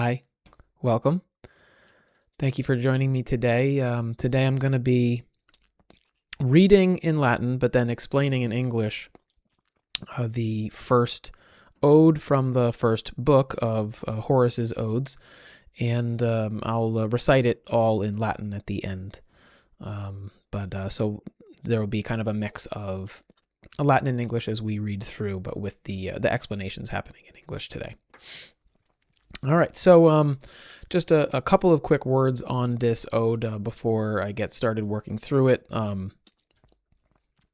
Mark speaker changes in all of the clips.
Speaker 1: Hi, welcome. Thank you for joining me today. Today I'm going to be reading in Latin, but then explaining in English the first ode from the first book of Horace's Odes, and I'll recite it all in Latin at the end. So there will be kind of a mix of Latin and English as we read through, but with the explanations happening in English today. All right, so just a couple of quick words on this ode before I get started working through it.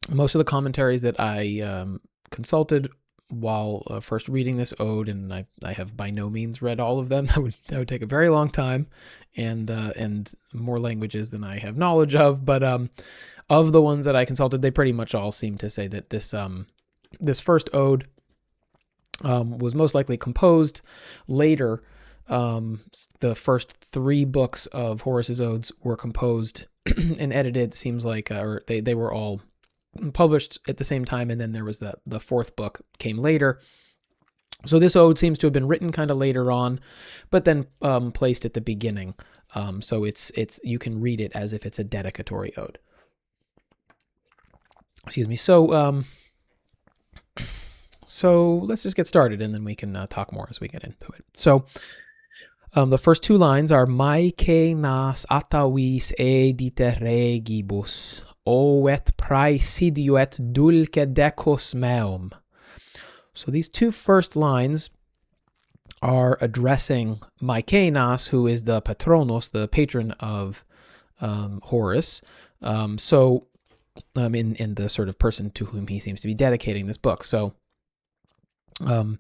Speaker 1: Most of the commentaries that I consulted while first reading this ode, and I have by no means read all of them. That would take a very long time, and more languages than I have knowledge of. But of the ones that I consulted, they pretty much all seem to say that this first ode was most likely composed later. The first three books of Horace's Odes were composed and edited, seems like, or they were all published at the same time, and then there was the fourth book came later. So this ode seems to have been written kind of later on, but then placed at the beginning. So it's you can read it as if it's a dedicatory ode. Excuse me. So let's just get started, and then we can talk more as we get into it. So the first two lines are Maike nas atavis edite regibus, o et praesidio et dulce decus meum. So these two first lines are addressing Maecenas, who is the patronos, the patron of Horace. In the sort of person to whom he seems to be dedicating this book. So Maecenas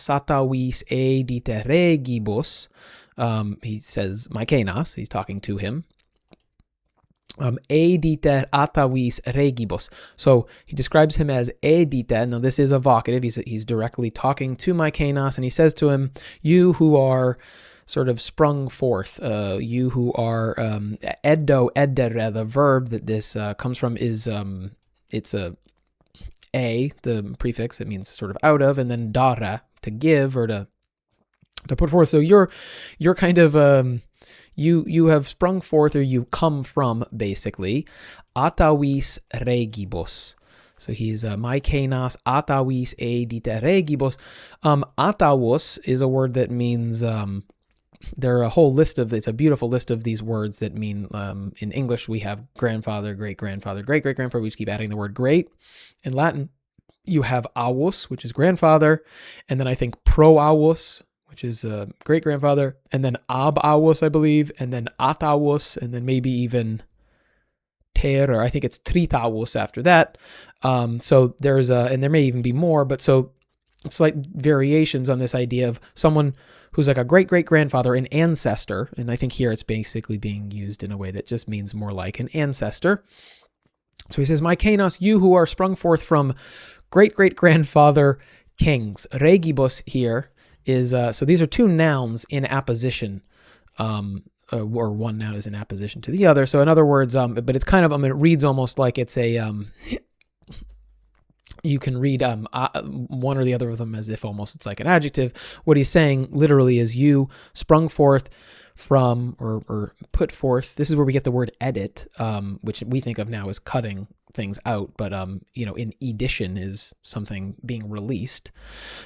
Speaker 1: atavis edite regibus. He says Maecenas, he's talking to him. Edite atavis regibus. So he describes him as edite. Now this is a vocative. He's directly talking to Maecenas, and he says to him, "You who are sort of sprung forth, you who are eddo eddere." The verb that this comes from is it's the prefix. It means sort of out of, and then dare, to give or to put forth. So you're kind of you have sprung forth, or you come from, basically. Atavis regibus. So he's Maecenas atavis edite regibus. Atavus is a word that means there are a whole list of, it's a beautiful list of these words that mean, in English we have grandfather, great-grandfather, great-great-grandfather. We just keep adding the word great. In Latin, you have avus, which is grandfather, and then I think proavus, which is great-grandfather, and then abavus, I believe, and then atavus, and then maybe even or I think it's tritavus after that. So there's and there may even be more, but so slight variations on this idea of someone who's like a great-great-grandfather, an ancestor, and I think here it's basically being used in a way that just means more like an ancestor. So he says, Maecenas, you who are sprung forth from great-great-grandfather kings. Regibus here is, so these are two nouns in apposition, or one noun is in apposition to the other. So in other words, but it's kind of, it reads almost like it's a, you can read one or the other of them as if almost it's like an adjective. What he's saying literally is you sprung forth from, or put forth. This is where we get the word edit, which we think of now as cutting things out, but in edition is something being released.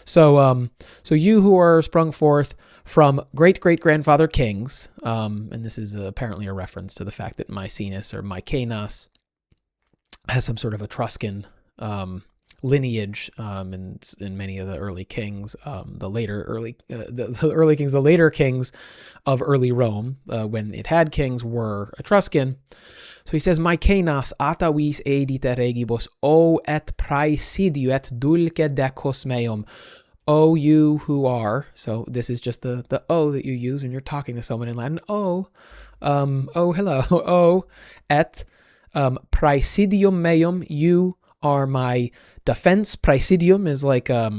Speaker 1: So you who are sprung forth from great-great-grandfather kings, and this is apparently a reference to the fact that Maecenas or Maecenas has some sort of Etruscan lineage, in many of the early kings, the later kings of early Rome, when it had kings, were Etruscan. So he says, Maecenas atavis edite regibus, o et praesidio et dulce decus meum. O you who are, so this is just the O that you use when you're talking to someone in Latin. O, hello, O et praesidium meum, you are my defense. Praesidium is like a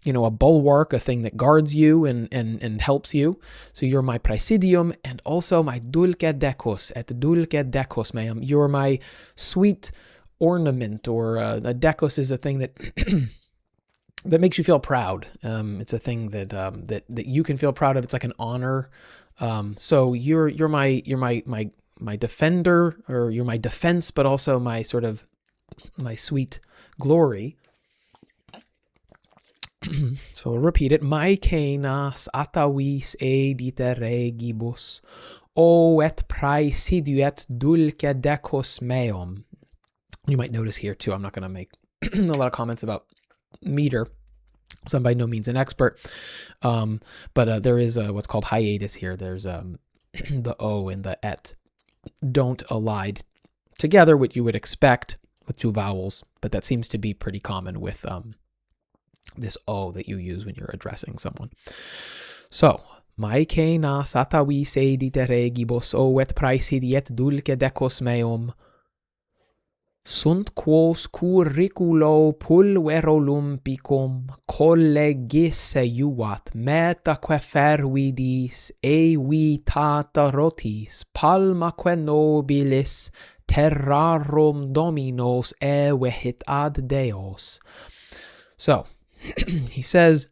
Speaker 1: bulwark, a thing that guards you and helps you. So you're my praesidium, and also my dulce decus, et dulce decus meum. You're my sweet ornament, or a decus is a thing that that makes you feel proud. It's a thing that that you can feel proud of. It's like an honor. So you're my defender, or you're my defense, but also my sort of my sweet glory. So we'll repeat it. My kenas atavis edite regibus, o et praesiduet dulce decus meum. You might notice here too, I'm not going to make a lot of comments about meter, so I'm by no means an expert, but there is what's called hiatus here. There's the O and the et don't allied together, what you would expect with two vowels, but that seems to be pretty common with this O that you use when you're addressing someone. So, Maike nas atavis edite regibus, o et praesidiet dulce decus meum, sunt quos curriculo pulverolumpicum collegisse iuvat metaque fervidis evitata rotis palmaque nobilis terrarum dominos evehit ad deos. So, he says,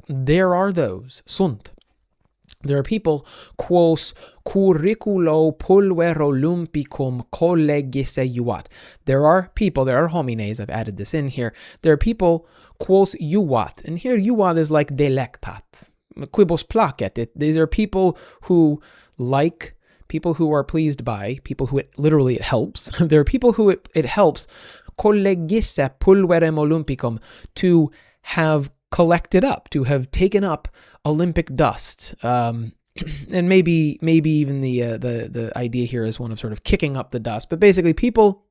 Speaker 1: there are those, sunt, there are people, quos curriculo pulverolumpicum collegisse iuvat. There are people, there are homines, I've added this in here. There are people, quos iuvat. And here iuvat is like delectat. Quibus placet. These are people who like, people who are pleased by, people who it helps. There are people who it helps, collegisse pulverem olumpicum, to have collected up, to have taken up Olympic dust, and maybe even the idea here is one of sort of kicking up the dust, but basically people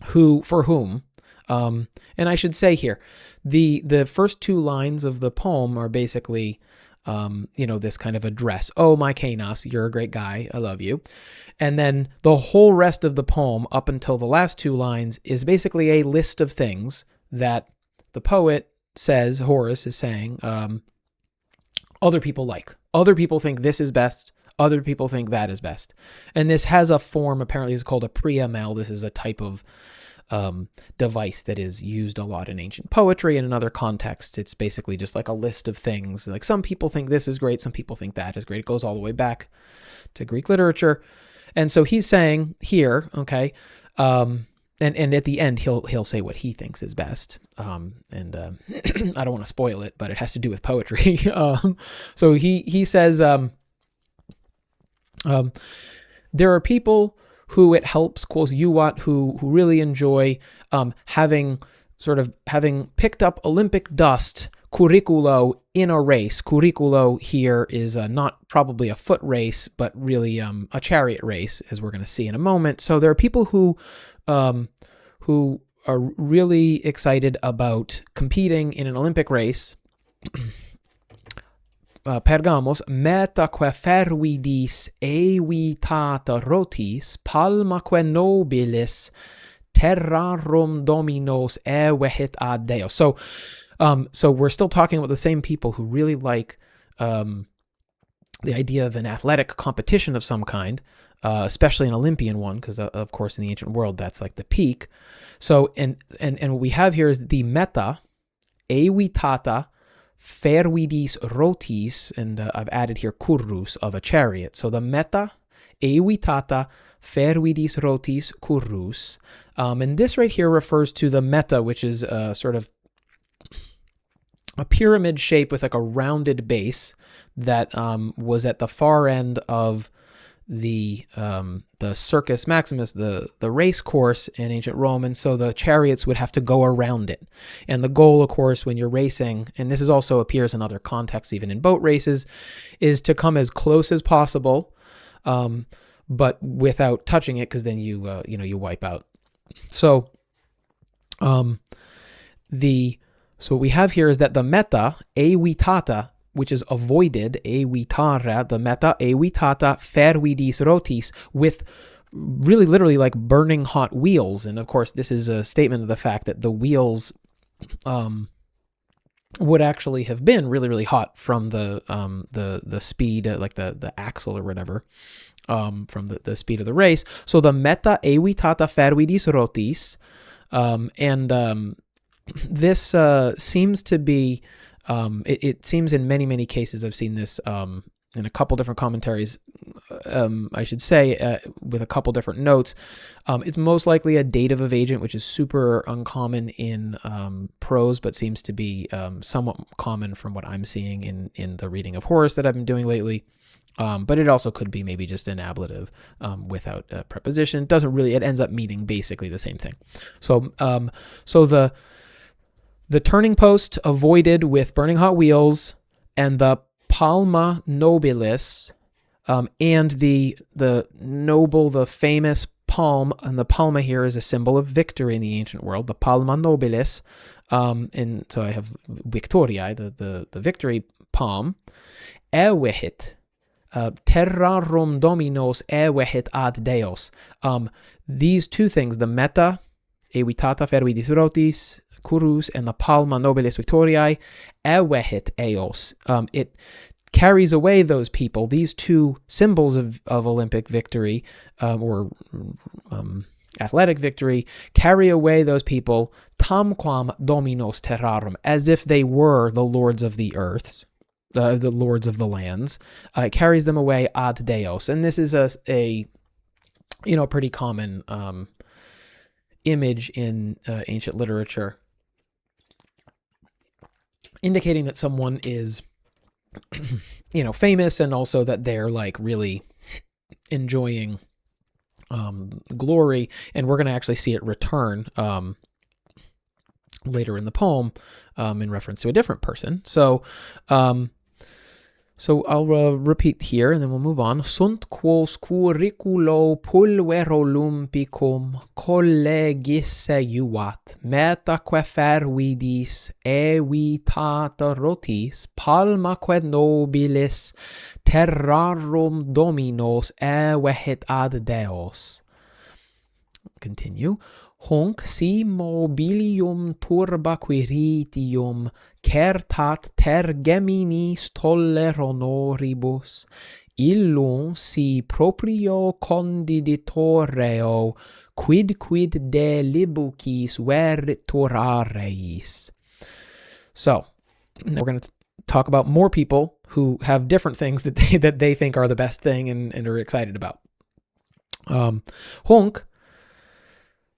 Speaker 1: for whom, and I should say here, the first two lines of the poem are basically, this kind of address. Oh, my Kanos, you're a great guy, I love you. And then the whole rest of the poem, up until the last two lines, is basically a list of things that the poet says, Horace is saying, other people like. Other people think this is best. Other people think that is best. And this has a form, apparently it's called a preamel. This is a type of device that is used a lot in ancient poetry and in other contexts. It's basically just like a list of things. Like some people think this is great, some people think that is great. It goes all the way back to Greek literature. And so he's saying here, okay, and at the end he'll say what he thinks is best. I don't want to spoil it, but it has to do with poetry. So he says there are people who it helps, quotes Yuwat, who really enjoy having picked up Olympic dust, curriculo, in a race. Curriculo here is not probably a foot race, but really a chariot race, as we're going to see in a moment. So there are people who are really excited about competing in an Olympic race. Pergamos, metaque fervidis evitata rotis, palmaque nobilis terrarum dominos evehit ad Deo. So we're still talking about the same people who really like the idea of an athletic competition of some kind, especially an Olympian one, because of course in the ancient world that's like the peak. So and what we have here is the meta evitata fervidis rotis, and I've added here currus, of a chariot. So the meta evitata fervidis rotis currus, and this right here refers to the meta, which is sort of a pyramid shape with like a rounded base that was at the far end of the Circus Maximus, the race course in ancient Rome, and so the chariots would have to go around it. And the goal, of course, when you're racing, and this is also appears in other contexts, even in boat races, is to come as close as possible, but without touching it, because then you wipe out. So what we have here is that the meta evitata, which is avoided, evitare, the meta evitata fervidis rotis, with really literally like burning hot wheels. And of course, this is a statement of the fact that the wheels would actually have been really, really hot from the speed, like the axle or whatever, from the speed of the race. So the meta evitata fervidis rotis, this seems to be, it seems in many cases, I've seen this in a couple different commentaries, I should say, with a couple different notes. It's most likely a dative of agent, which is super uncommon in prose, but seems to be somewhat common from what I'm seeing in the reading of Horace that I've been doing lately. But it also could be maybe just an ablative without a preposition. It doesn't really, it ends up meaning basically the same thing. So the turning post avoided with burning hot wheels, and the palma nobilis, and the noble, the famous palm, and the palma here is a symbol of victory in the ancient world, the palma nobilis, and so I have victoriae, the victory palm, ewehit, terrarum dominos ewehit ad deos. These two things, the meta, evitata fervidis rotis, curus, and the palma nobilis victoriae, ewehit eos. It carries away those people. These two symbols of Olympic victory, or athletic victory, carry away those people, tamquam dominos terrarum, as if they were the lords of the earths, the lords of the lands. It carries them away ad deos. And this is a pretty common image in ancient literature, indicating that someone is, famous, and also that they're like really enjoying glory. And we're going to actually see it return later in the poem in reference to a different person. So I'll repeat here, and then we'll move on. Sunt quos curriculo pulvero lumpicum collegisse juvat, metaque fervidis evitata rotis, palmaque nobilis terrarum dominos evehit ad deos. Continue. Hunc si mobilium turba quiritium certat tergeminis toller honoribus, illum si proprio condiditoreo quid de libucis veritorareis. So, we're going to talk about more people who have different things that they think are the best thing and are excited about. Hunc.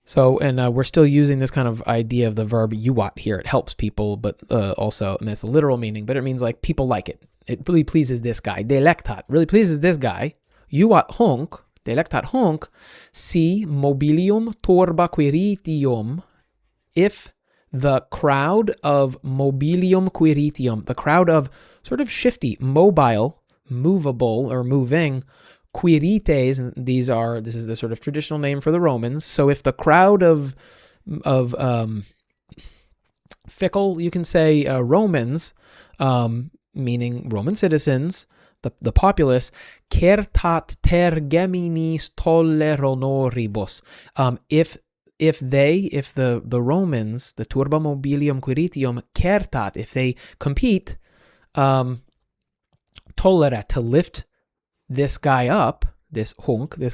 Speaker 1: So, and we're still using this kind of idea of the verb juvat here. It helps people, but also, and that's a literal meaning, but it means like people like it. It really pleases this guy. Delectat really pleases this guy. Juvat hunc, delectat hunc, si mobilium turba quiritium, if the crowd of mobilium quiritium, the crowd of sort of shifty, mobile, movable, or moving, quirites, and this is the sort of traditional name for the Romans. So if the crowd of fickle, you can say Romans, meaning Roman citizens, the populace, certat tergeminis toller honoribus, if the Romans, the turba mobilium quiritium, certat, if they compete, tolleret, to lift this guy up, this hunk, they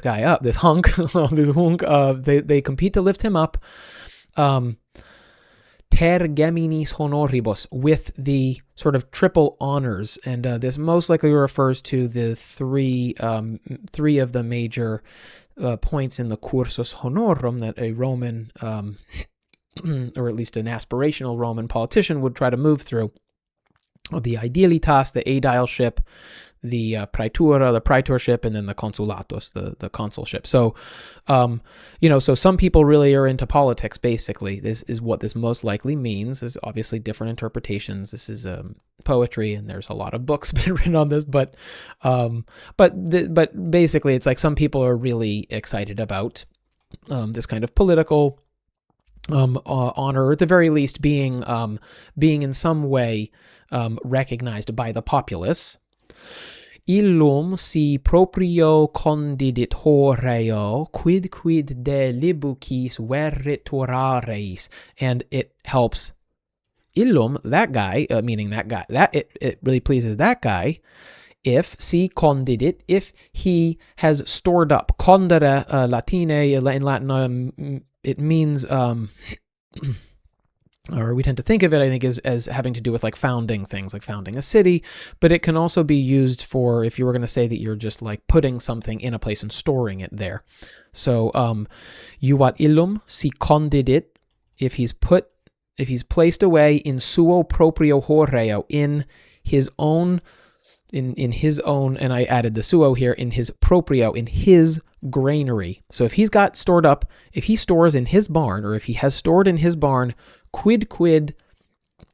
Speaker 1: compete to lift him up, tergeminis honoribus, with the sort of triple honors. And this most likely refers to the three of the major points in the cursus honorum that a Roman, or at least an aspirational Roman politician would try to move through. The aedilitas, the aedileship, the praetura, the praetorship, and then the consulatus, the consulship. So, so some people really are into politics, basically. This is what this most likely means. There's obviously different interpretations. This is poetry, and there's a lot of books been written on this, but basically it's like some people are really excited about this kind of political honor, or at the very least being in some way recognized by the populace. Illum si proprio condidit horeo quid de libucis veritorareis, and it helps illum, that guy, meaning that guy, that it really pleases that guy, if si condidit, if he has stored up. Condere, Latine, in Latin, it means or we tend to think of it, I think, as having to do with like founding things, like founding a city, but it can also be used for if you were going to say that you're just like putting something in a place and storing it there. So, juvat illum si condidit, if he's placed away in suo proprio horreo, in his own, and I added the suo here, in his proprio, in his granary. So if he's got stored up, if he stores in his barn, or if he has stored in his barn, quid,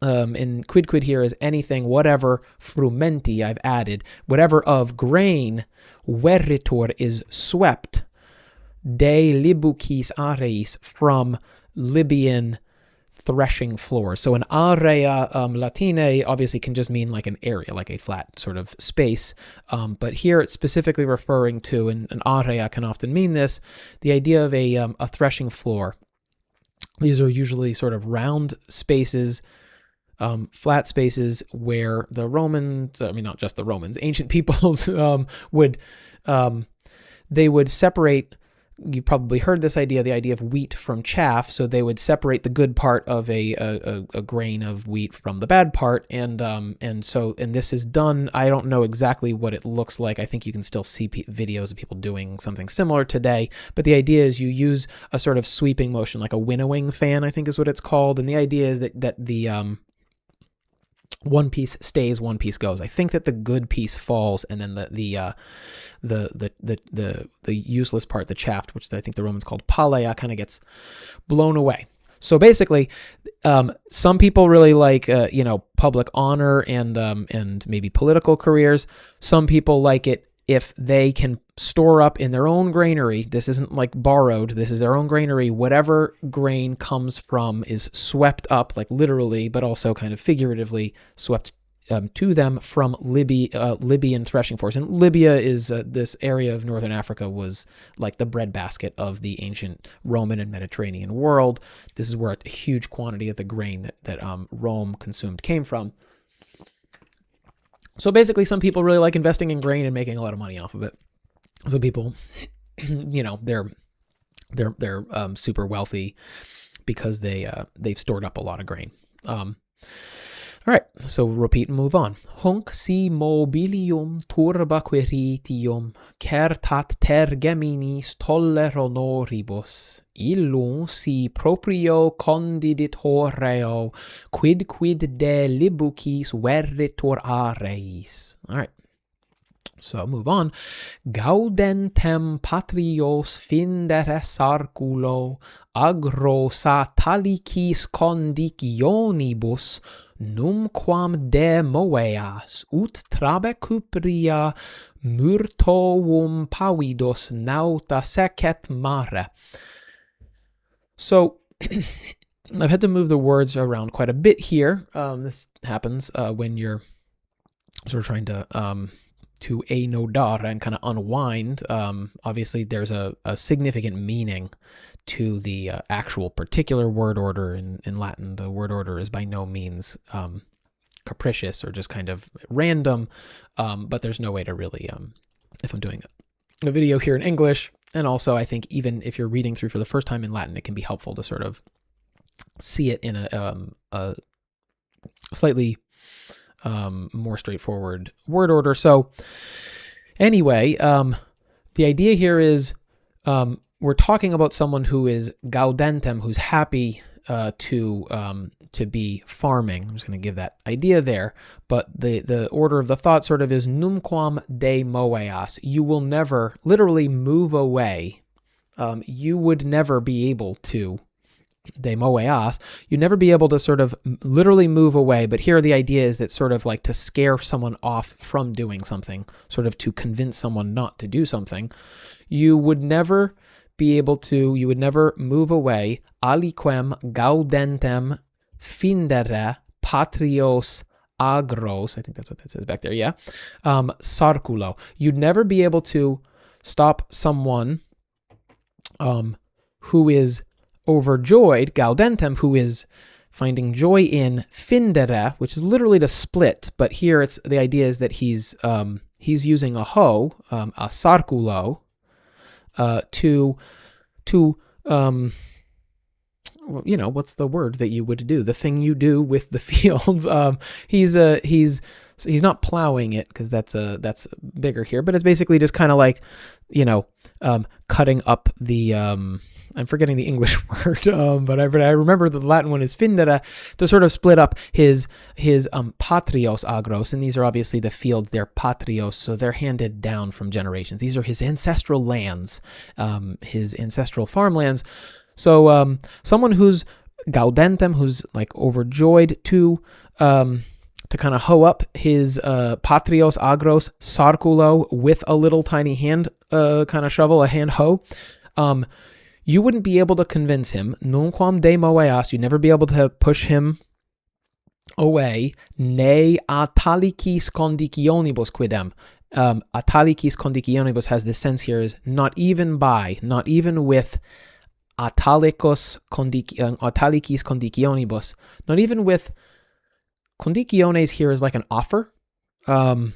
Speaker 1: and quid here is anything, whatever, frumenti, I've added, whatever of grain, veritor is swept, de libucis areis, from Libyan threshing floors. So an area latine obviously can just mean like an area, like a flat sort of space. But here it's specifically referring to, and an area can often mean this, the idea of a threshing floor. These are usually sort of round spaces, flat spaces where the Romans, I mean, not just the Romans, ancient peoples they would separate. You probably heard this idea, the idea of wheat from chaff. So they would separate the good part of a grain of wheat from the bad part, and this is done. I don't know exactly what it looks like. I think you can still see videos of people doing something similar today. But the idea is you use a sort of sweeping motion, like a winnowing fan, I think is what it's called. And the idea is that the one piece stays, one piece goes. I think that the good piece falls, and then the useless part, the chaff, which I think the Romans called palea, kind of gets blown away. So basically, some people really like public honor and maybe political careers. Some people like it if they can store up in their own granary. This isn't like borrowed. This is their own granary. Whatever grain comes from is swept up, like literally, but also kind of figuratively swept to them from Libyan threshing floors. And Libya is this area of northern Africa was like the breadbasket of the ancient Roman and Mediterranean world. This is where a huge quantity of the grain that Rome consumed came from. So basically, some people really like investing in grain and making a lot of money off of it. So people, they're super wealthy because they've stored up a lot of grain. All right, so repeat and move on. Hunc si mobilium turba quiritium certat tergeminis toller honoribus illum si proprio condidit horreo quid de libucis veritor areis. All right. So move on. Gaudentem patrios findere sarculo agro satalicis conditionibus numquam de moeas ut trabe cupria murtoum pavidos nauta secet mare. So I've had to move the words around quite a bit here. This happens when you're sort of trying to anodare and kind of unwind. Obviously, there's a significant meaning to the actual particular word order in Latin. The word order is by no means capricious or just kind of random, but there's no way to really, if I'm doing a video here in English, and also I think even if you're reading through for the first time in Latin, it can be helpful to sort of see it in a slightly more straightforward word order. So anyway, the idea here is we're talking about someone who is gaudentem, who's happy to be farming. I'm just going to give that idea there. But the order of the thought sort of is numquam de moeas. You will never literally move away. You would never be able to de moeas, you'd never be able to sort of literally move away, but here the idea is that sort of like to scare someone off from doing something, sort of to convince someone not to do something. You would never move away, aliquem gaudentem findere patrios agros, I think that's what that says back there, yeah, sarculo. You'd never be able to stop someone who is overjoyed, gaudentem, who is finding joy in findere, which is literally to split, but here it's the idea is that he's using a hoe, a sarculo, to what's the word that you would do? The thing you do with the fields. He's not plowing it, because that's bigger here, but it's basically just kind of like, cutting up the, I'm forgetting the English word, but I remember the Latin one is findere, to sort of split up his patrios agros, and these are obviously the fields. They're patrios, so they're handed down from generations. These are his ancestral lands, his ancestral farmlands. So someone who's gaudentem, who's like overjoyed to kind of hoe up his patrios agros sarculo with a little tiny hand kind of shovel, a hand hoe. You wouldn't be able to convince him, nunquam de moeas, you'd never be able to push him away, ne atalikis conditionibus quidem. Atalikis conditionibus has this sense here, is not even with atalikis conditionibus, not even with, conditiones here is like an offer of,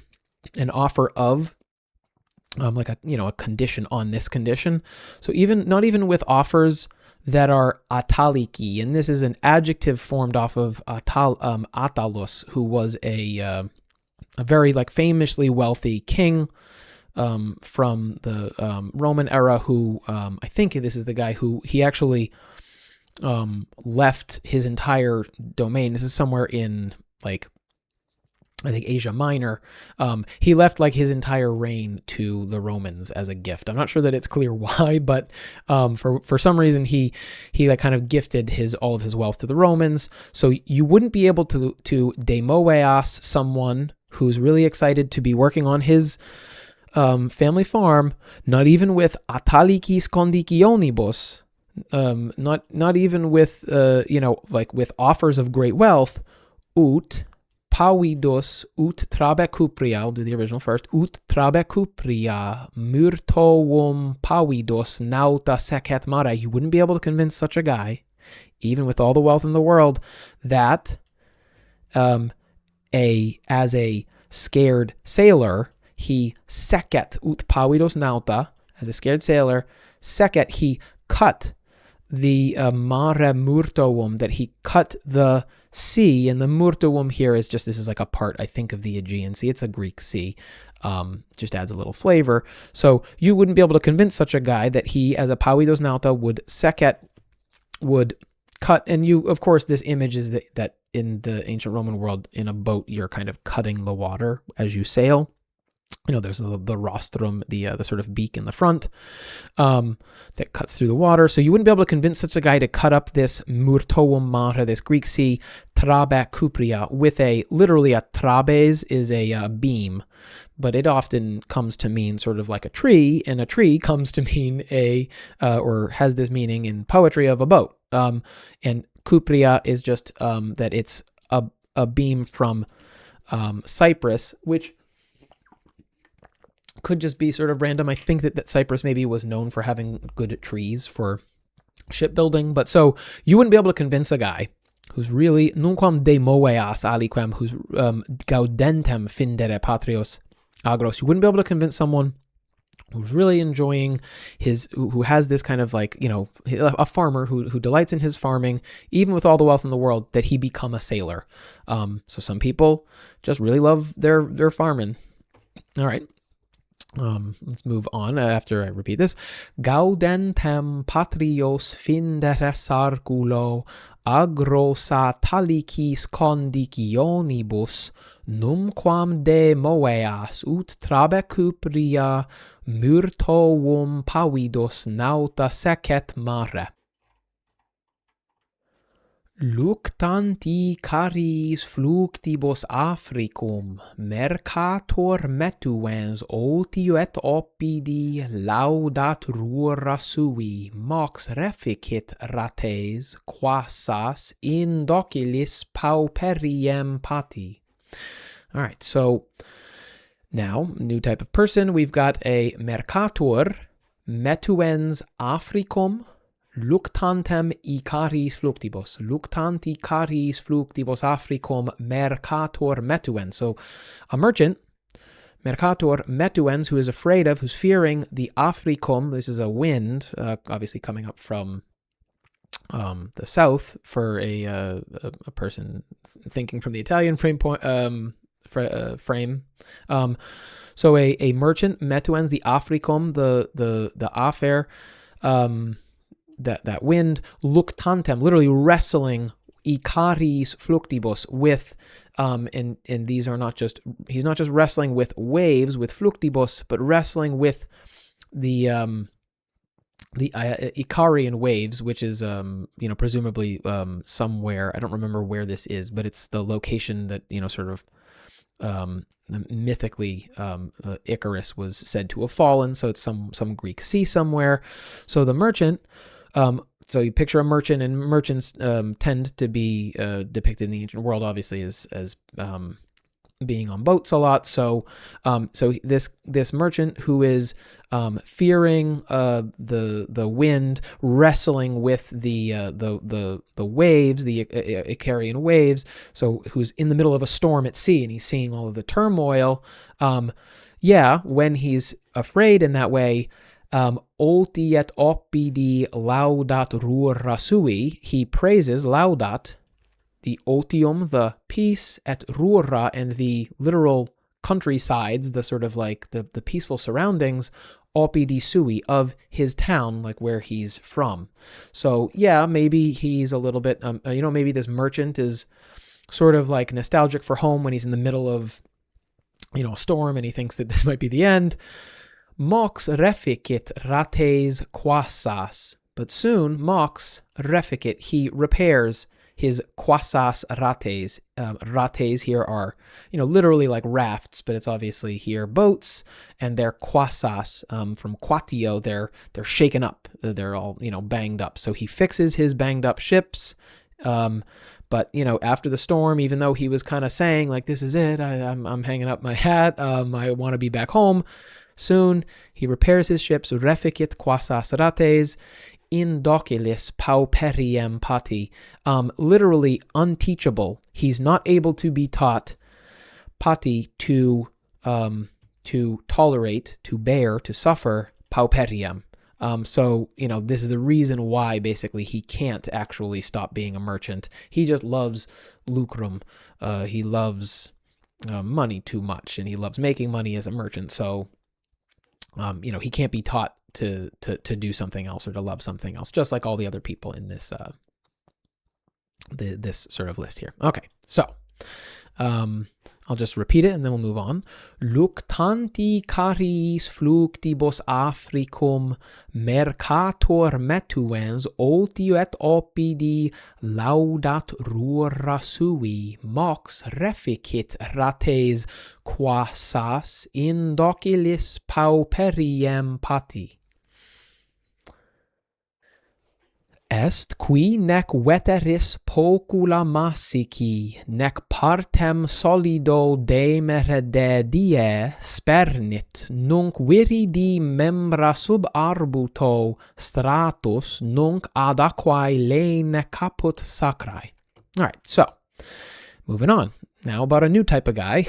Speaker 1: like a condition on this condition. So not even with offers that are ataliki, and this is an adjective formed off of Attalus, who was a very like famously wealthy king from the Roman era, who I think this is the guy who he actually left his entire domain. This is somewhere in like, I think, Asia Minor. He left like his entire reign to the Romans as a gift. I'm not sure that it's clear why, but for some reason he like kind of gifted all of his wealth to the Romans. So you wouldn't be able to demoeas someone who's really excited to be working on his family farm, not even with atalikis conditionibus, not even with like with offers of great wealth, ut pavidos ut trabecupria, I'll do the original first, ut trabecupria myrtoum pavidos nauta secet mare. You wouldn't be able to convince such a guy, even with all the wealth in the world, that as a scared sailor, he secet ut pavidos nauta, as a scared sailor, secet, he cut the mare murtoum, that he cut the sea, and the murtoum here is just, this is like a part, I think, of the Aegean Sea. It's a Greek sea, just adds a little flavor. So you wouldn't be able to convince such a guy that he, as a pavidos nauta, would secet, would cut, and you, of course, this image is that in the ancient Roman world, in a boat, you're kind of cutting the water as you sail. There's the rostrum, the sort of beak in the front that cuts through the water. So you wouldn't be able to convince such a guy to cut up this murtoum mare, this Greek sea, trabecupria, with literally a trabes is a beam, but it often comes to mean sort of like a tree, and a tree comes to mean or has this meaning in poetry of a boat. And cupria is just that it's a beam from cypress, which could just be sort of random. I think that Cyprus maybe was known for having good trees for shipbuilding. But so you wouldn't be able to convince a guy who's really nunquam de moeas aliquem, who's gaudentem findere patrios agros. You wouldn't be able to convince someone who's really enjoying who has this kind of like, a farmer who delights in his farming, even with all the wealth in the world, that he become a sailor. So some people just really love their farming. All right. Let's move on after I repeat this. Gaudentem patrios findere sarculo agrosa talikis conditionibus numquam de moeas ut trabecupria myrtoum pavidos nauta secet mare. Luctanti caris fluctibus Africum, mercator metuens otio et oppidi laudat rura sui, mox reficit rates, quassas indocilis pauperiem pati. All right, so now, new type of person. We've got a mercator metuens Africum, luctantem icaris fluctibus. Luctanti caris fluctibus Africum mercator metuens. So a merchant, mercator metuens, who is afraid of, who's fearing the Africum. This is a wind, obviously coming up from the South for a person thinking from the Italian frame. So a merchant metuens the Africum, the afer, that wind, luctantem, literally wrestling, icaris fluctibus, with and these are not just, he's not just wrestling with waves, with fluctibus, but wrestling with the Icarian waves, which is presumably somewhere, I don't remember where this is, but it's the location that sort of mythically Icarus was said to have fallen, so it's some Greek sea somewhere. So the merchant, so you picture a merchant, and merchants tend to be depicted in the ancient world obviously as being on boats a lot. So this merchant who is fearing the wind, wrestling with the waves, the Icarian waves. So who's in the middle of a storm at sea, and he's seeing all of the turmoil. When he's afraid in that way, Oti et oppidi laudat rura sui, he praises laudat, the otium, the peace, et rura, and the literal countrysides, the sort of like the peaceful surroundings, oppidi sui, of his town, like where he's from. So maybe he's a little bit, maybe this merchant is sort of like nostalgic for home when he's in the middle of, a storm, and he thinks that this might be the end. Mox reficit rates quasas. But soon, mox reficit, he repairs his quasas rates. Rates here are, literally like rafts, but it's obviously here boats, and they're quasas, from quatio, they're shaken up. They're all, banged up. So he fixes his banged up ships. But, after the storm, even though he was kind of saying like, this is it, I'm hanging up my hat, I want to be back home. Soon he repairs his ships, reficit quasas rates, indocilis pauperiem pati, literally unteachable. He's not able to be taught, pati, to tolerate, to bear, to suffer, pauperiem. So this is the reason why basically he can't actually stop being a merchant. He just loves lucrum. He loves money too much, and he loves making money as a merchant. So he can't be taught to do something else or to love something else, just like all the other people in this this sort of list here. Okay, so I'll just repeat it and then we'll move on. Luctanti caris fluctibus Africum mercator metuens otio et oppidi laudat rura sui mox reficit rates quasas indocilis pauperiem pati. Est qui nec veteris pocula massici, nec partem solido demere de die spernit, nunc viridi membra sub arbuto stratus, nunc ad aquae lene caput sacrae. All right, so moving on. Now about a new type of guy.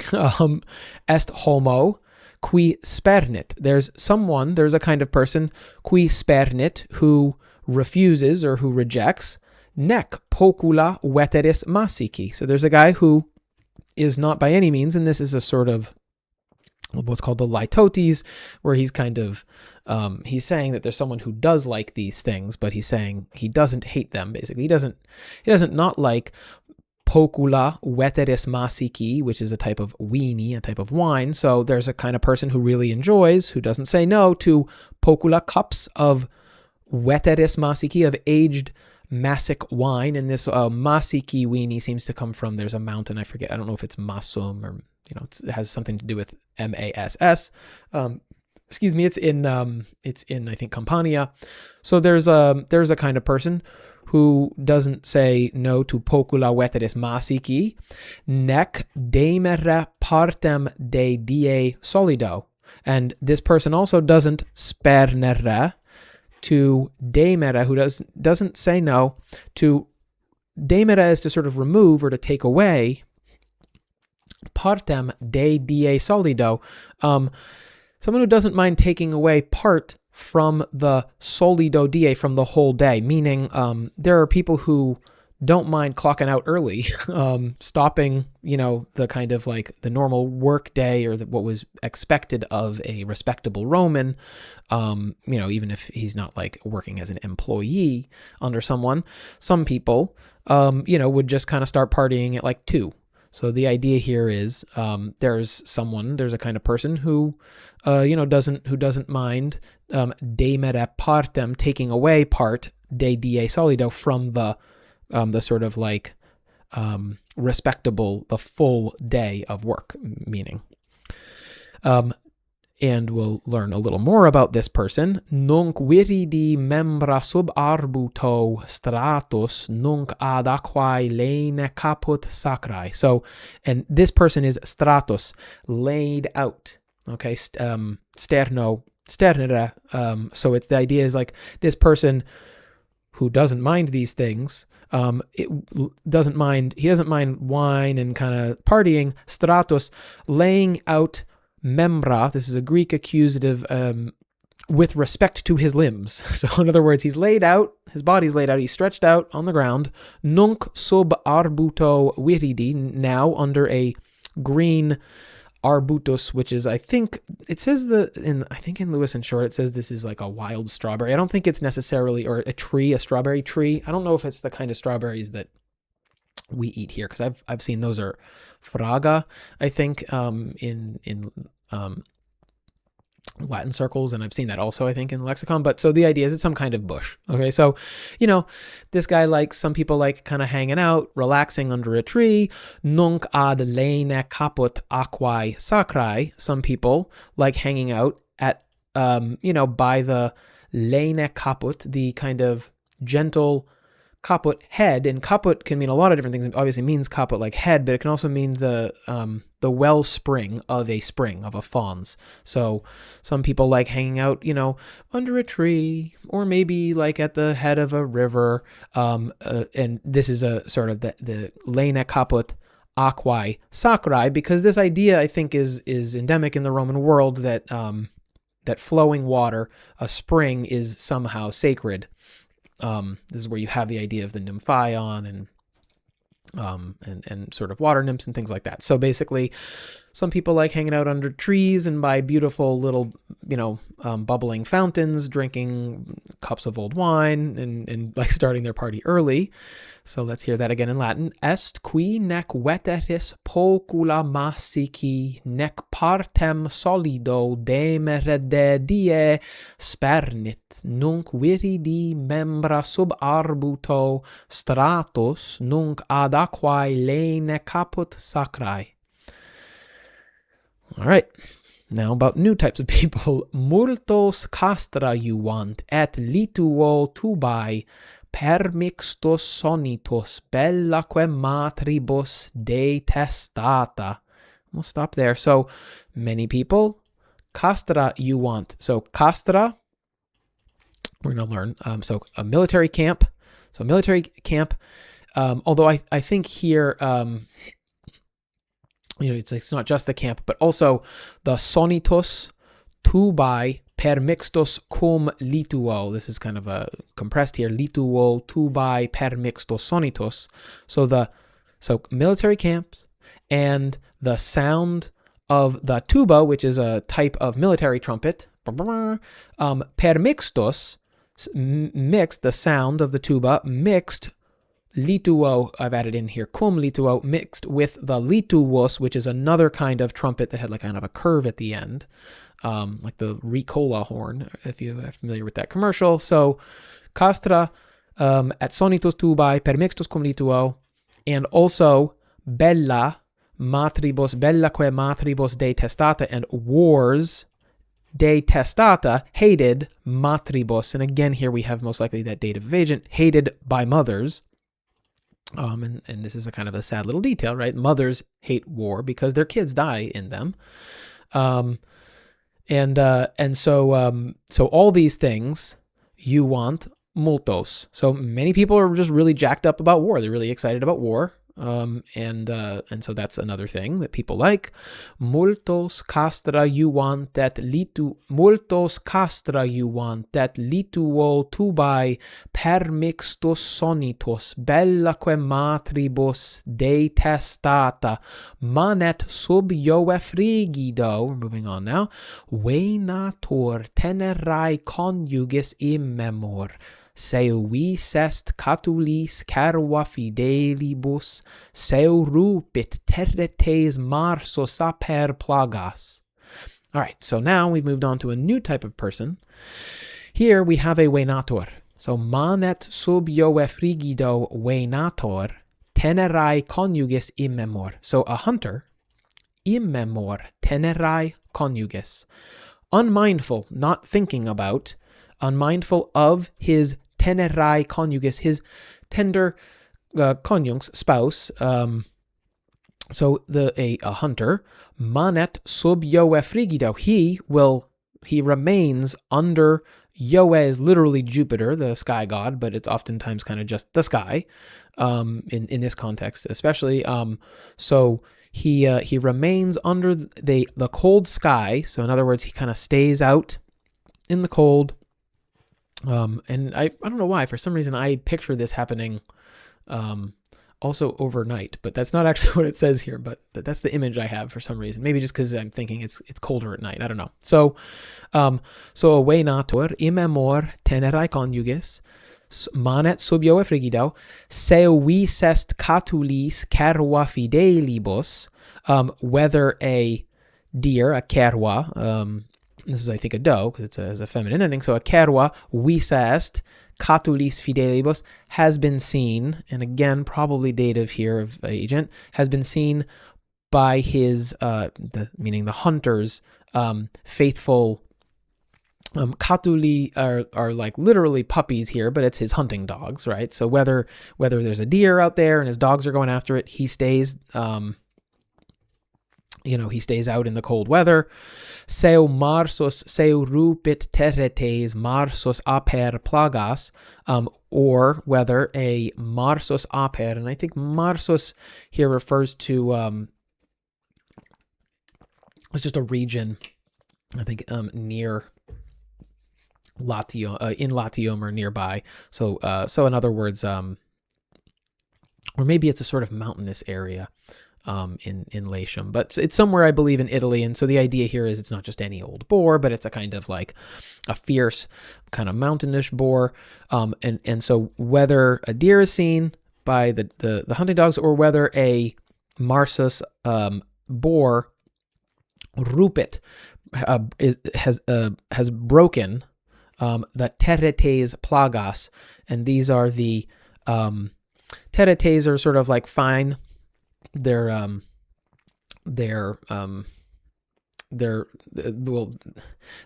Speaker 1: Est homo qui spernit. There's a kind of person, qui spernit, who refuses or who rejects, nec pocula veteris massici. So there's a guy who is not by any means, and this is a sort of what's called the litotes, where he's kind of, he's saying that there's someone who does like these things, but he's saying he doesn't hate them, basically. He doesn't not like pocula veteris massici, which is a type of weenie, a type of wine. So there's a kind of person who really enjoys, who doesn't say no to pocula cups of veteris massici, of aged Massic wine. And this Massici weenie seems to come from, there's a mountain, I forget, I don't know if it's Massum or, it has something to do with Mass. Excuse me, it's in I think Campania. So there's a kind of person who doesn't say no to pocula veteris massici, nec demere partem de die solido. And this person also doesn't spernere to demere, who doesn't say no to, demere is to sort of remove or to take away, partem de die solido, someone who doesn't mind taking away part from the solido die, from the whole day, meaning there are people who don't mind clocking out early, stopping, the kind of like the normal work day or what was expected of a respectable Roman, even if he's not like working as an employee under someone. Some people, would just kind of start partying at like 2. So the idea here is there's a kind of person who, doesn't mind demere partem, taking away part de die solido from the sort of like respectable, the full day of work, meaning. And we'll learn a little more about this person. Nunc viridi membra sub arbuto stratus nunc ad aquae lene caput sacrae. So, and this person is stratus, laid out. Okay, sternere. So it's the idea is like this person who doesn't mind these things. He doesn't mind wine and kind of partying. Stratus, laying out membra. This is a Greek accusative with respect to his limbs. So in other words, he's laid out, his body's laid out, he's stretched out on the ground. Nunc sub arbuto viridi, now under a green arbutus, which is, I think it says in Lewis and Short, it says this is like a wild strawberry. I don't think it's necessarily, or a strawberry tree. I don't know if it's the kind of strawberries that we eat here, because I've seen those are fraga, I think, in Latin circles, and I've seen that also, I think, in the lexicon. But so the idea is it's some kind of bush. Okay, so this guy, some people like kind of hanging out, relaxing under a tree. Nunc ad lene caput aquae sacrae. Some people like hanging out at by the lene caput, the kind of gentle caput, head. And caput can mean a lot of different things. It obviously means caput, like head, but it can also mean the wellspring of a fons. So some people like hanging out, under a tree, or maybe like at the head of a river. And this is a sort of the lene caput aquae sacrae, because this idea, I think, is endemic in the Roman world that that flowing water, a spring, is somehow sacred. This is where you have the idea of the nymphaion and sort of water nymphs and things like that. So basically, some people like hanging out under trees and by beautiful little, bubbling fountains, drinking cups of old wine and like starting their party early. So let's hear that again in Latin. Est qui nec veteris pocula massici nec partem solido demere de die spernit nunc viridi membra sub arbuto stratus nunc ad aquae lene caput sacrae. All right. Now about new types of people. Multos castra juvant et lituo tubae permixtos sonitus bellaque matribus detestata. We'll stop there. So many people, castra juvant. So castra, we're going to learn. So a military camp. Although I think here, it's not just the camp, but also the sonitus tubae permixtos cum lituo. This is kind of a compressed here. Lituo tubae permixtos sonitus. So military camps and the sound of the tuba, which is a type of military trumpet. Permixtos, mixed, the sound of the tuba, mixed. Lituo, I've added in here, cum lituo, mixed with the lituos, which is another kind of trumpet that had like kind of a curve at the end, like the Ricola horn, if you are familiar with that commercial. So, castra et sonitus tubae permixtus cum lituo, and also bellaque matribus detestata, and wars detestata, hated, matribus, and again here we have most likely that dative of agent, hated by mothers. And this is a kind of a sad little detail, right? Mothers hate war because their kids die in them. So all these things you want multos. So many people are just really jacked up about war. They're really excited about war. And so that's another thing that people like. Multos castra juvantet lituo tubae permixtus sonitus bellaque matribus detestata manet sub Joe frigido. We're moving on now. Venator tenerae conjugis immemor. Seu vis est catulis cerva fidelibus, seu rupit terretes marsos aper plagas. All right, so now we've moved on to a new type of person. Here we have a venator. So manet sub Joe frigido venator, tenerae conjugis immemor. So a hunter, immemor tenerae conjugis. Unmindful, not thinking about, unmindful of his tenerae conjugis, his tender conjunct, spouse. So a hunter, manet sub Joe frigido, he remains under. Joe is literally Jupiter, the sky god, but it's oftentimes kind of just the sky, in this context especially. So he remains under the cold sky. So in other words, he kind of stays out in the cold. And I don't know why, for some reason I picture this happening also overnight, but that's not actually what it says here, but that's the image I have for some reason. Maybe just because I'm thinking it's colder at night. I don't know. So a venator immemor tenerae conjugis manet sub Joe frigido seu vis est catulis cerva fidelibus, whether a deer, a cerva, this is, I think, a doe, because it has a feminine ending. So a cerva vis est catulis fidelibus has been seen, and again, probably dative here of agent, has been seen by his, meaning the hunter's faithful. Catuli are like literally puppies here, but it's his hunting dogs, right? So whether there's a deer out there and his dogs are going after it, he stays. He stays out in the cold weather. Seu marsos, seu rupit terretes marsos aper plagas, or whether a marsos aper, and I think marsos here refers to, it's just a region, I think, near Latium, in Latium or nearby. So in other words, or maybe it's a sort of mountainous area. In Latium, but it's somewhere, I believe, in Italy. And so the idea here is it's not just any old boar, but it's a kind of like a fierce kind of mountainish boar. And so whether a deer is seen by the hunting dogs, or whether a marsus boar rupit has broken the terretes plagas, and these are the terretes are sort of like fine. The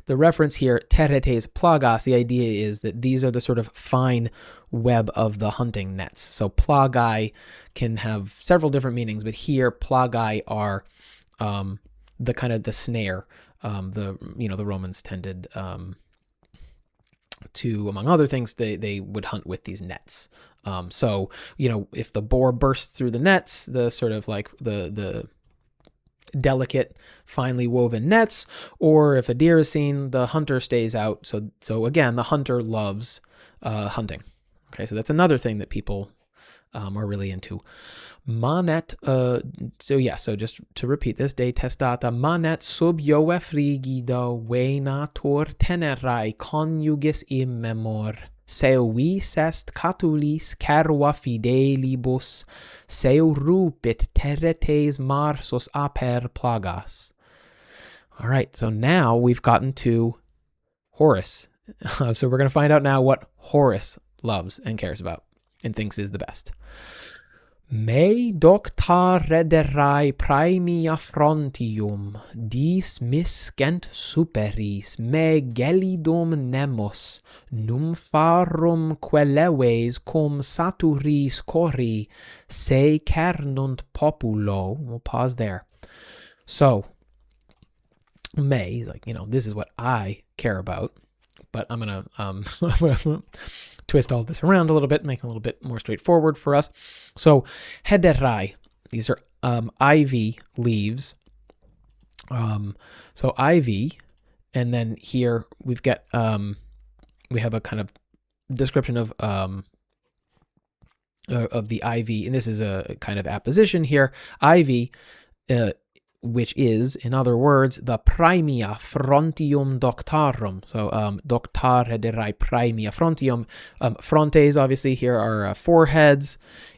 Speaker 1: reference here, terretes plagas, the idea is that these are the sort of fine web of the hunting nets. So plagai can have several different meanings, but here plagai are the kind of the snare. The Romans tended to, among other things, they would hunt with these nets. So if the boar bursts through the nets, the sort of like the delicate, finely woven nets, or if a deer is seen, the hunter stays out. So again, the hunter loves hunting. Okay, so that's another thing that people are really into. Manet, so just to repeat this, de testata, manet sub Joe frigido venator tenerae conjugis immemor, seu vis est catulis cerva fidelibus, seu rupit terretes marsos aper plagas. All right, so now we've gotten to Horace. So we're going to find out now what Horace loves and cares about and thinks is the best. Me docta rederai praemia frontium, dis miscent superis, me gelidum nemos, nympharum queleves cum saturis cori, se cernunt populo. We'll pause there. So, May, like, this is what I care about, but I'm gonna twist all this around a little bit, make it a little bit more straightforward for us. So hederai, these are ivy leaves. So ivy, and then here we've got we have a kind of description of the ivy, and this is a kind of apposition here. Ivy, which is, in other words, the praemia frontium doctarum. So doctare derai praemia frontium. Frontes, obviously, here are foreheads,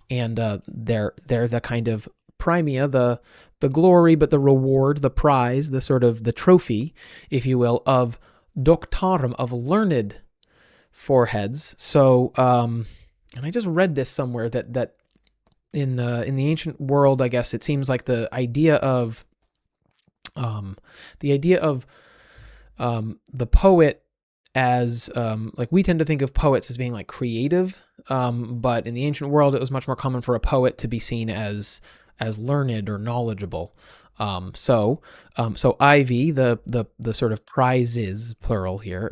Speaker 1: and they're the kind of praemia, the glory, but the reward, the prize, the sort of the trophy, if you will, of doctarum, of learned foreheads. So, and I just read this somewhere that in the ancient world, I guess it seems like the idea of the poet as like we tend to think of poets as being like creative, but in the ancient world, it was much more common for a poet to be seen as learned or knowledgeable. So ivy, the sort of prizes, plural here,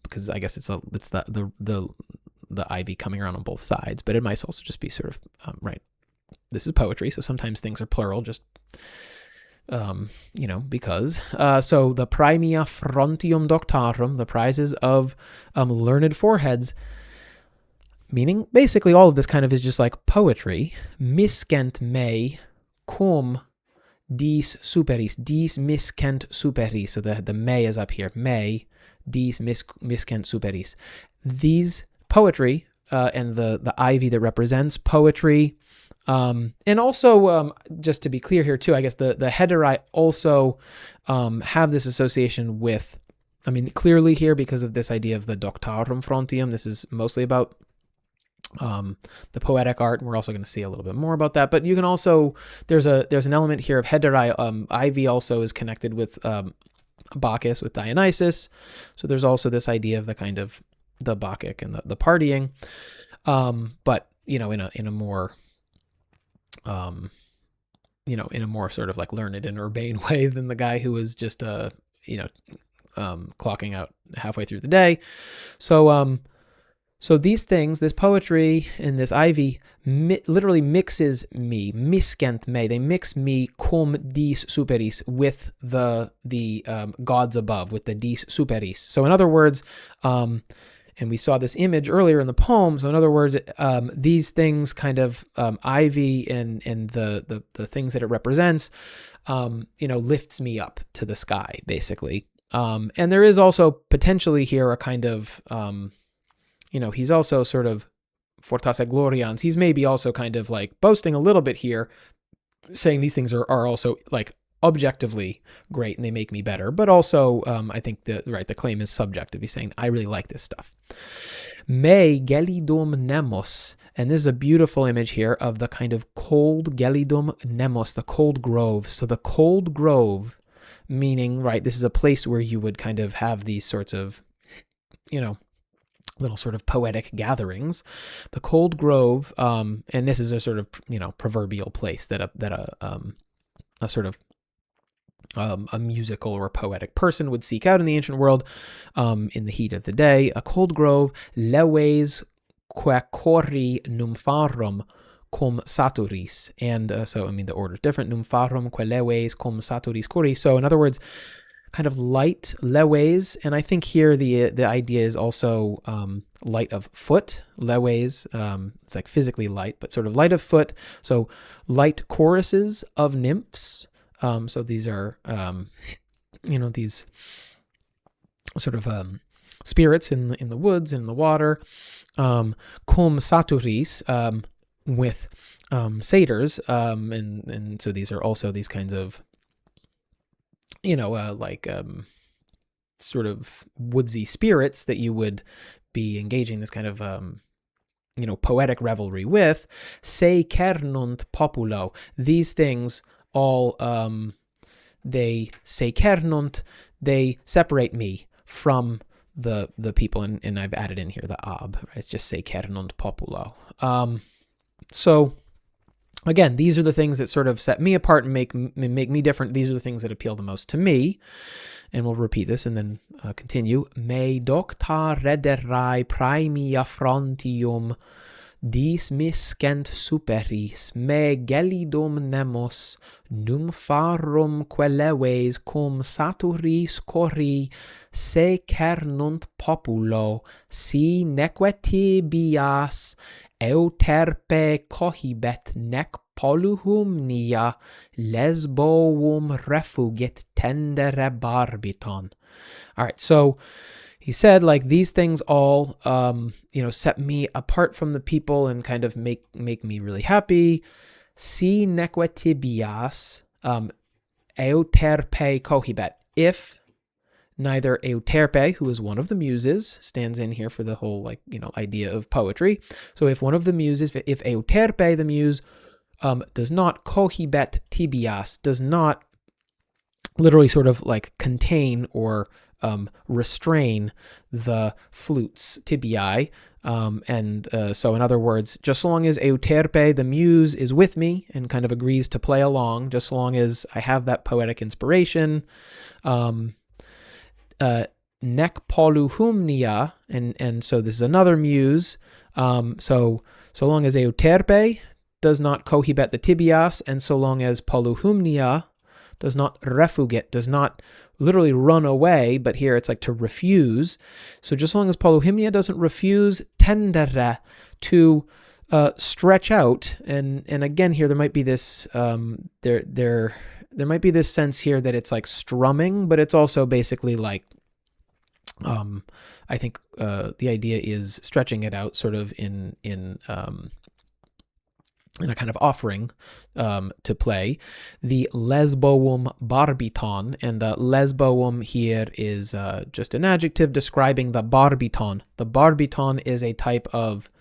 Speaker 1: because I guess it's the ivy coming around on both sides, but it might also just be sort of right. This is poetry, so sometimes things are plural, just because. So the praemia frontium doctarum, the prizes of learned foreheads, meaning basically all of this kind of is just like poetry. Miscent me cum dis superis, dis miscent superis. So the me is up here. Me dis miscent superis. These poetry and the ivy that represents poetry. And also, just to be clear here too, I guess the hederai also have this association with, I mean, clearly here because of this idea of the doctarum frontium, this is mostly about the poetic art, and we're also going to see a little bit more about that. But you can also, there's an element here of hederai. Ivy also is connected with Bacchus, with Dionysus. So there's also this idea of the kind of the Bacchic and the partying, but in a more in a more sort of like learned and urbane way than the guy who was just clocking out halfway through the day. So these things, this poetry and this ivy, literally mixes me, miscent me. They mix me cum dis superis, with the gods above, with the dis superis. So in other words, and we saw this image earlier in the poem. So in other words, these things kind of ivy and the things that it represents, lifts me up to the sky, basically. And there is also potentially here a kind of he's also sort of fortasse glorians. He's maybe also kind of like boasting a little bit here, saying these things are also like objectively great and they make me better. But also, I think the claim is subjective. He's saying, I really like this stuff. Me gelidum nemos. And this is a beautiful image here of the kind of cold gelidum nemos, the cold grove. So the cold grove, meaning, right, this is a place where you would kind of have these sorts of, little sort of poetic gatherings. The cold grove, and this is a sort of, proverbial place that a sort of a musical or poetic person would seek out in the ancient world in the heat of the day. A cold grove, leves quaecori nympharum cum saturis. And so, the order is different. Nympharum queleves cum saturis cori. So in other words, kind of light leves, and I think here the idea is also light of foot. Leves, it's like physically light, but sort of light of foot. So light choruses of nymphs. So these are, these sort of spirits in the woods and in the water. Cum saturis, with satyrs, and so these are also these kinds of sort of woodsy spirits that you would be engaging this kind of poetic revelry with. Se cernunt populo. These things all they se cernunt, they separate me from the people, and I've added in here the ab, right? It's just se cernunt populo. So again, these are the things that sort of set me apart and make me different. These are the things that appeal the most to me. And we'll repeat this and then continue. Me docta rederai praemia frontium dis miscent superis, me gelidum nemos, nympharum queleves cum saturis cori, se cernunt populo, si neque tibias, euterpe cohibet nec poluhumnia, lesboum refugit tendere barbiton. All right, so he said, like, these things all, set me apart from the people and kind of make me really happy. Si neque tibias euterpe cohibet. If neither euterpe, who is one of the muses, stands in here for the whole, idea of poetry. So if one of the muses, if euterpe, the muse, does not cohibet tibias, does not literally sort of like contain or restrain the flutes, tibiae. So in other words, just so long as euterpe, the muse, is with me and kind of agrees to play along, just so long as I have that poetic inspiration, nec poluhumnia, and so this is another muse, so long as euterpe does not cohibet the tibias, and so long as poluhumnia does not refugit, does not literally run away, but here it's like to refuse. So just as long as poluhumnia doesn't refuse, tendere, to stretch out, and again here there might be this there might be this sense here that it's like strumming, but it's also basically like I think the idea is stretching it out sort of in a kind of offering to play. The lesboum barbiton, and the lesboum here is just an adjective describing the barbiton. The barbiton is a type of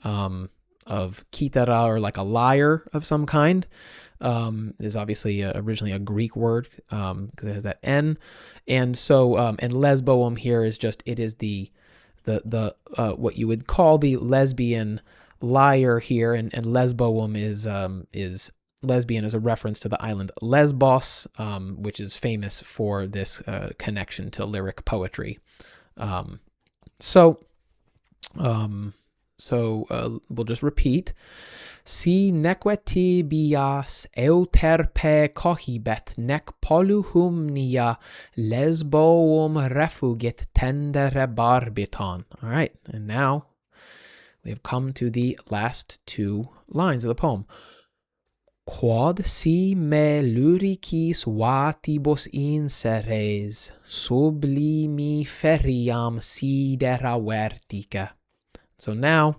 Speaker 1: kithara, or like a lyre of some kind. Is obviously originally a Greek word because it has that N, and so and lesboum here is just, it is the what you would call the lesbian lyre here, and lesboum is lesbian as a reference to the island Lesbos, which is famous for this connection to lyric poetry. So we'll just repeat. Si neque tibias euterpe cohibet nec poluhumnia, lesboum refugit tendere barbiton. All right, and now we have come to the last two lines of the poem. Quod si me lyricis vatibus inseres, sublimi feriam sidera vertica. So now,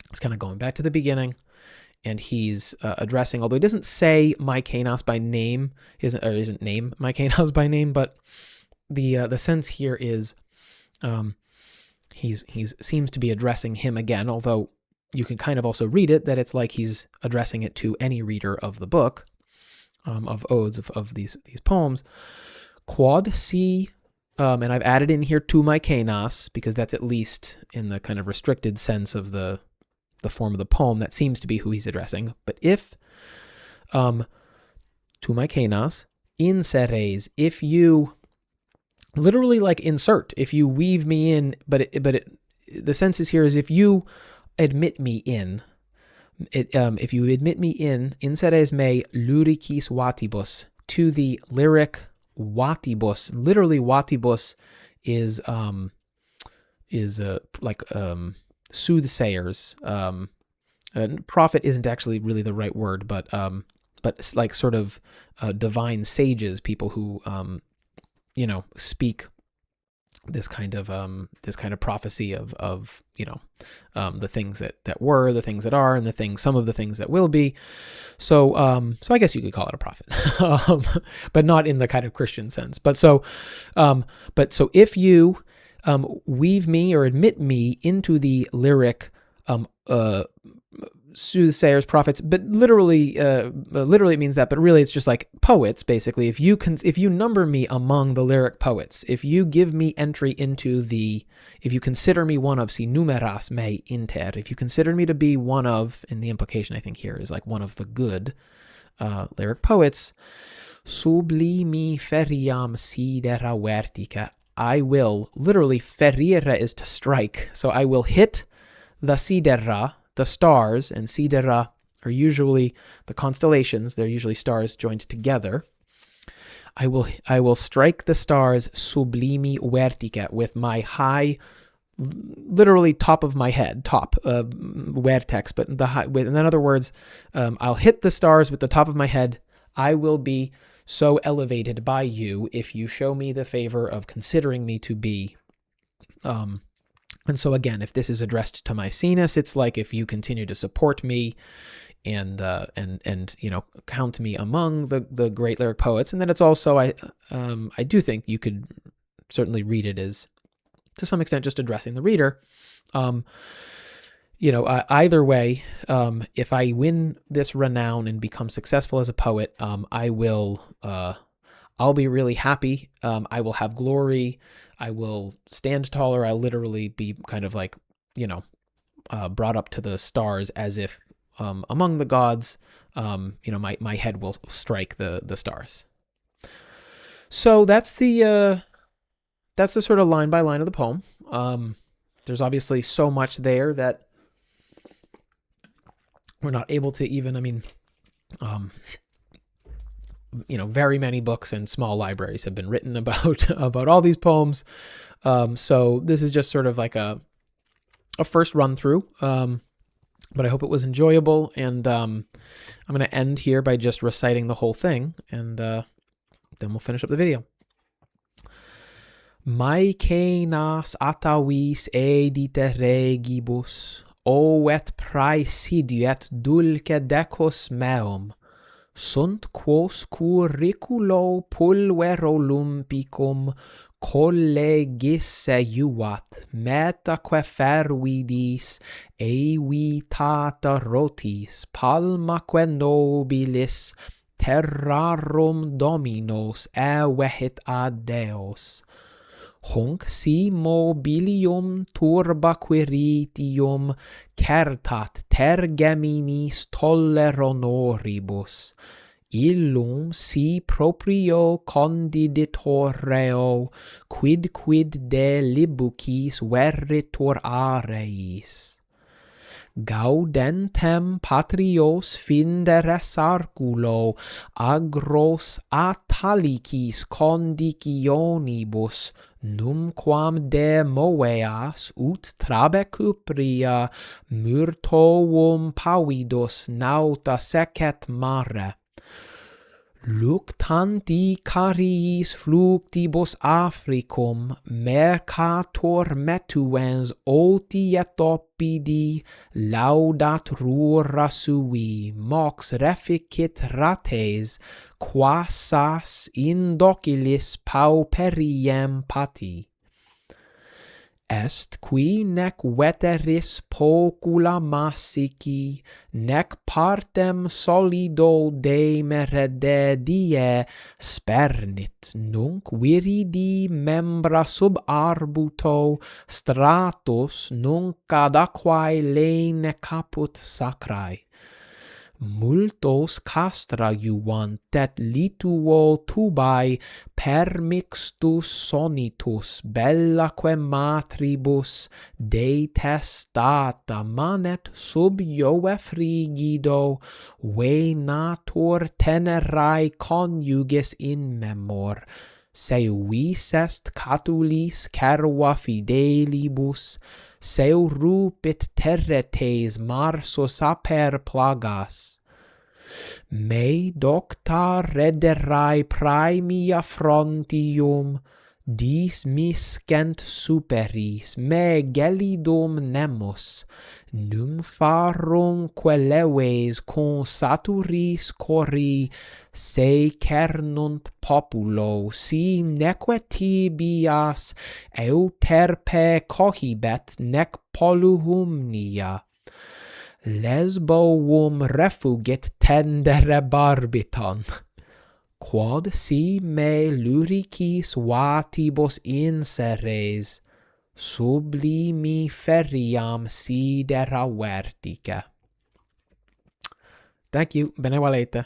Speaker 1: it's kind of going back to the beginning, and he's addressing, although he doesn't say Mykenos by name, he doesn't name Mykenos by name, but the sense here is he's seems to be addressing him again, although you can kind of also read it that it's like he's addressing it to any reader of the book, of odes, of these poems. Quod si, and I've added in here to Mykenos, because that's at least in the kind of restricted sense of the form of the poem, that seems to be who he's addressing. But if, to Mykenos, inseres, if you literally like insert, if you weave me in, the sense is here is if you admit me in, if you admit me in, inseres me lyricis vatibus, to the lyric vatibus. Literally vatibus is soothsayers. Prophet isn't actually really the right word, but like sort of divine sages, people who speak this kind of prophecy of the things that were, the things that are, and some of the things that will be. So I guess you could call it a prophet, but not in the kind of Christian sense. But so if you weave me or admit me into the lyric soothsayers, prophets, but literally it means that, but really it's just like poets, basically. If you number me among the lyric poets, if you give me entry into if you consider me one of, si numeras me inter, if you consider me to be one of, and the implication I think here is like one of the good lyric poets, sublimi feriam sidera vertica. I will, literally, ferire is to strike. So I will hit the sidera, the stars, and sidera are usually the constellations. They're usually stars joined together. I will strike the stars sublimi vertica with my high, literally top of my head, vertex, but the high. In other words, I'll hit the stars with the top of my head. I will be so elevated by you if you show me the favor of considering me to be. And so again, if this is addressed to Maecenas, it's like if you continue to support me and count me among the great lyric poets. And then it's also I do think you could certainly read it as, to some extent, just addressing the reader. Either way, if I win this renown and become successful as a poet, I'll be really happy. I will have glory. I will stand taller. I'll literally be kind of like, brought up to the stars as if among the gods, my head will strike the stars. So that's the sort of line by line of the poem. There's obviously so much there that we're not able to even, very many books and small libraries have been written about all these poems. So this is just sort of like a first run through. But I hope it was enjoyable. And I'm going to end here by just reciting the whole thing. And then we'll finish up the video. Maecenas atavis edite regibus, o et praesidiet dulce decus meum, sunt quos curriculo pulvero lumpicum collegisse juvat metaque fervidis evitata rotis palmaque nobilis terrarum dominos evehit ad deos. Hunc si mobilium turba quiritium certat tergeminis tolleronoribus, illum si proprio condiditoreo quid de libucis veritur areis. Gaudentem patrios finderes arculo agros atalicis condicionibus numquam de moeas ut trabe cupria myrtoum pavidus nauta secet mare. Luctanti cariis fluctibus Africum mercator metuens oti et oppidi laudat rura sui mox reficit rates quassas indocilis pauperiem pati. Est qui nec veteris pocula massici, nec partem solido demere die spernit, nunc viridi membra sub arbuto stratus, nunc ad aquae lene caput sacrae. Multos castra juvant et lituo tubae permixtus sonitus bellaque matribus detestata manet sub Jove frigido venatur tenerae conjugis in memor, seu est catulis cerva fidelibus, seu rupit terretes marsus aper plagas. Me docta rederae praemia frontium, dismiscent superis me gelidum nemus, nympharum queleves consaturis cori, se cernunt populo, si neque tibias euterpe cohibet nec polluhumnia. Lesboum refugit tendere barbiton, quod si me luricis vatibus inseres, sublimi feriam sidera vertica. Thank you. Bene valete.